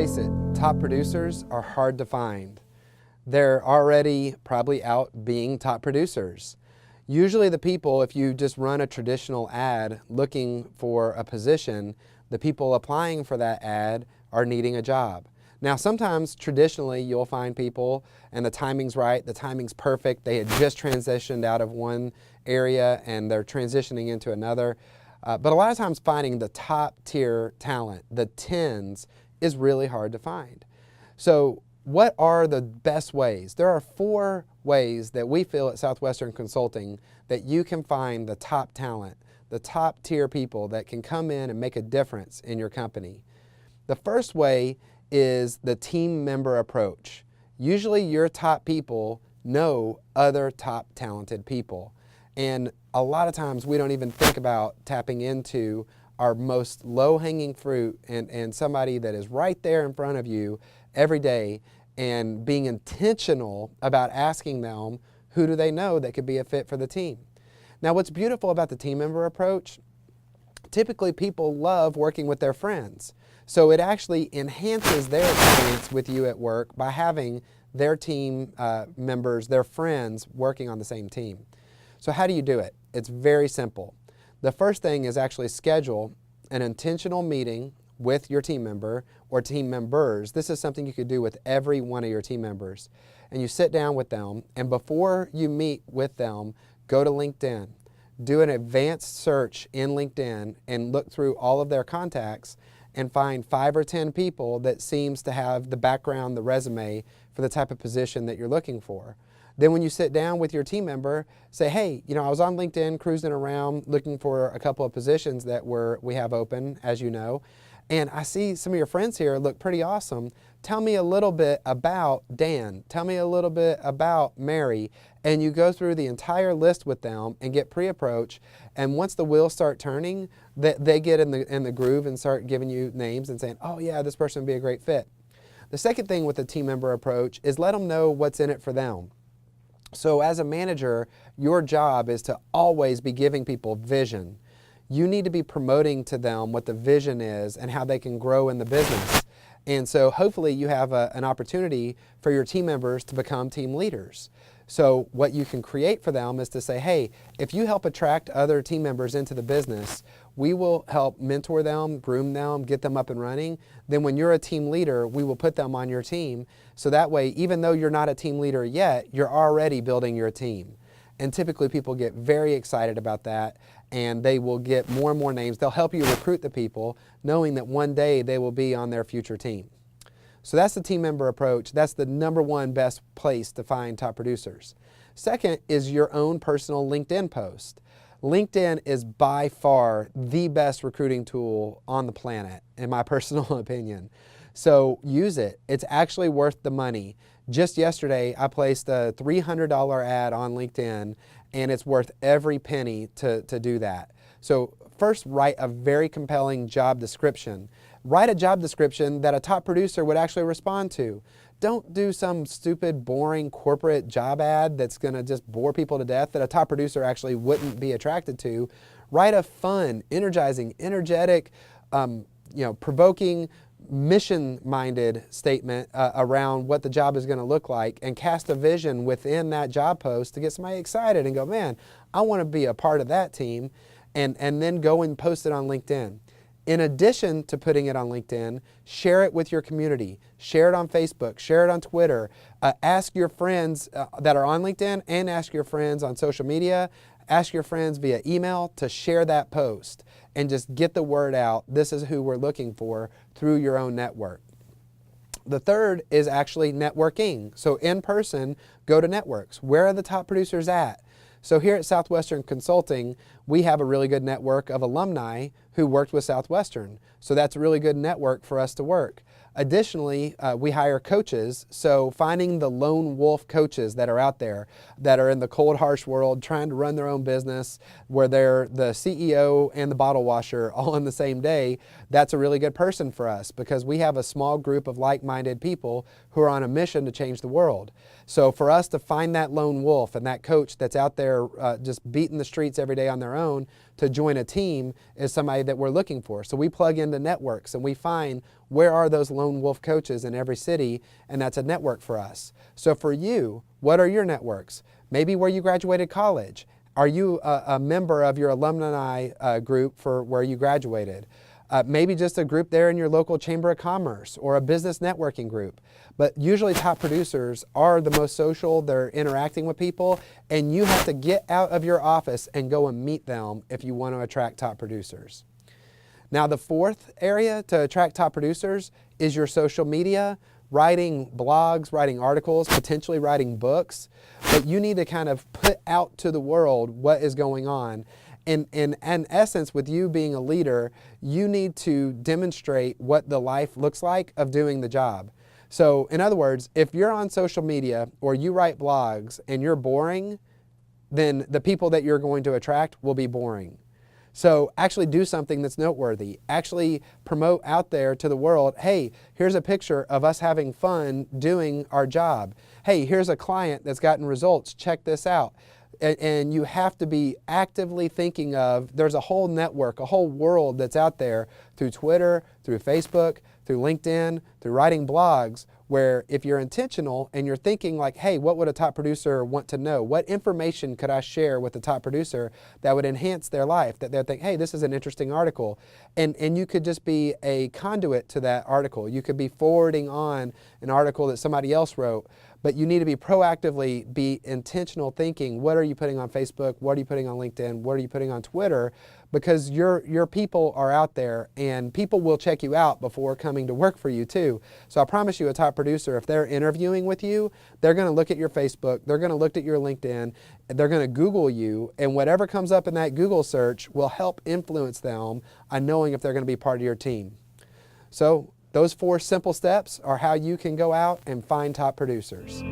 face it, top producers are hard to find. They're already probably out being top producers. Usually the people, if you just run a traditional ad looking for a position, the people applying for that ad are needing a job. Now sometimes traditionally you'll find people and the timing's right, the timing's perfect, they had just transitioned out of one area and they're transitioning into another. But a lot of times finding the top tier talent, the tens, is really hard to find. So what are the best ways? There are 4 ways that we feel at Southwestern Consulting that you can find the top talent, the top tier people that can come in and make a difference in your company. The first way is the team member approach. Usually your top people know other top talented people. And a lot of times we don't even think about tapping into our most low-hanging fruit and somebody that is right there in front of you every day and being intentional about asking them who do they know that could be a fit for the team. Now what's beautiful about the team member approach, typically people love working with their friends. So it actually enhances their experience with you at work by having their team members, their friends working on the same team. So how do you do it? It's very simple. The first thing is actually schedule an intentional meeting with your team member or team members. This is something you could do with every one of your team members. And you sit down with them, and before you meet with them, go to LinkedIn. Do an advanced search in LinkedIn and look through all of their contacts and find 5 or 10 people that seems to have the background, the resume for the type of position that you're looking for. Then when you sit down with your team member, say, hey, I was on LinkedIn cruising around looking for a couple of positions that we have open, as you know, and I see some of your friends here look pretty awesome. Tell me a little bit about Dan. Tell me a little bit about Mary. And you go through the entire list with them and get pre-approach. And once the wheels start turning, they get in the groove and start giving you names and saying, oh yeah, this person would be a great fit. The second thing with the team member approach is let them know what's in it for them. So as a manager, your job is to always be giving people vision. You need to be promoting to them what the vision is and how they can grow in the business. And so hopefully you have an opportunity for your team members to become team leaders. So what you can create for them is to say, hey, if you help attract other team members into the business, we will help mentor them, groom them, get them up and running. Then when you're a team leader, we will put them on your team. So that way, even though you're not a team leader yet, you're already building your team. And typically people get very excited about that, and they will get more and more names. They'll help you recruit the people, knowing that one day they will be on their future team. So that's the team member approach. That's the #1 best place to find top producers. Second is your own personal LinkedIn post. LinkedIn is by far the best recruiting tool on the planet, in my personal opinion. So use it. It's actually worth the money. Just yesterday, I placed a $300 ad on LinkedIn, and it's worth every penny to do that. So first, write a very compelling job description. Write a job description that a top producer would actually respond to. Don't do some stupid, boring corporate job ad that's going to just bore people to death that a top producer actually wouldn't be attracted to. Write a fun, energizing, energetic, provoking, mission-minded statement around what the job is going to look like, and cast a vision within that job post to get somebody excited and go, man, I want to be a part of that team, and then go and post it on LinkedIn. In addition to putting it on LinkedIn, share it with your community. Share it on Facebook, share it on Twitter. Ask your friends that are on LinkedIn, and ask your friends on social media. Ask your friends via email to share that post and just get the word out. This is who we're looking for through your own network. The third is actually networking. So in person, go to networks. Where are the top producers at? So here at Southwestern Consulting, we have a really good network of alumni who worked with Southwestern. So that's a really good network for us to work. Additionally, we hire coaches, so finding the lone wolf coaches that are out there that are in the cold, harsh world trying to run their own business where they're the CEO and the bottle washer all on the same day, that's a really good person for us because we have a small group of like-minded people who are on a mission to change the world. So for us to find that lone wolf and that coach that's out there just beating the streets every day on their own to join a team is somebody that we're looking for. So we plug into networks and we find where are those lone wolf coaches in every city? And that's a network for us. So for you, what are your networks? Maybe where you graduated college. Are you a member of your alumni group for where you graduated? Maybe just a group there in your local chamber of commerce or a business networking group. But usually top producers are the most social, they're interacting with people, and you have to get out of your office and go and meet them if you want to attract top producers. Now the fourth area to attract top producers is your social media, writing blogs, writing articles, potentially writing books. But you need to kind of put out to the world what is going on. In essence, with you being a leader, you need to demonstrate what the life looks like of doing the job. So in other words, if you're on social media or you write blogs and you're boring, then the people that you're going to attract will be boring. So actually do something that's noteworthy. Actually promote out there to the world, hey, here's a picture of us having fun doing our job. Hey, here's a client that's gotten results. Check this out. And you have to be actively thinking of, there's a whole network, a whole world that's out there through Twitter, through Facebook, through LinkedIn, through writing blogs, where if you're intentional and you're thinking like, hey, what would a top producer want to know? What information could I share with the top producer that would enhance their life? That they'll think, hey, this is an interesting article. And you could just be a conduit to that article. You could be forwarding on an article that somebody else wrote. But you need to be proactively be intentional thinking, what are you putting on Facebook? What are you putting on LinkedIn? What are you putting on Twitter? Because your people are out there and people will check you out before coming to work for you too. So I promise you, a top producer, if they're interviewing with you, they're going to look at your Facebook, they're going to look at your LinkedIn, they're going to Google you, and whatever comes up in that Google search will help influence them on knowing if they're going to be part of your team. So those 4 simple steps are how you can go out and find top producers.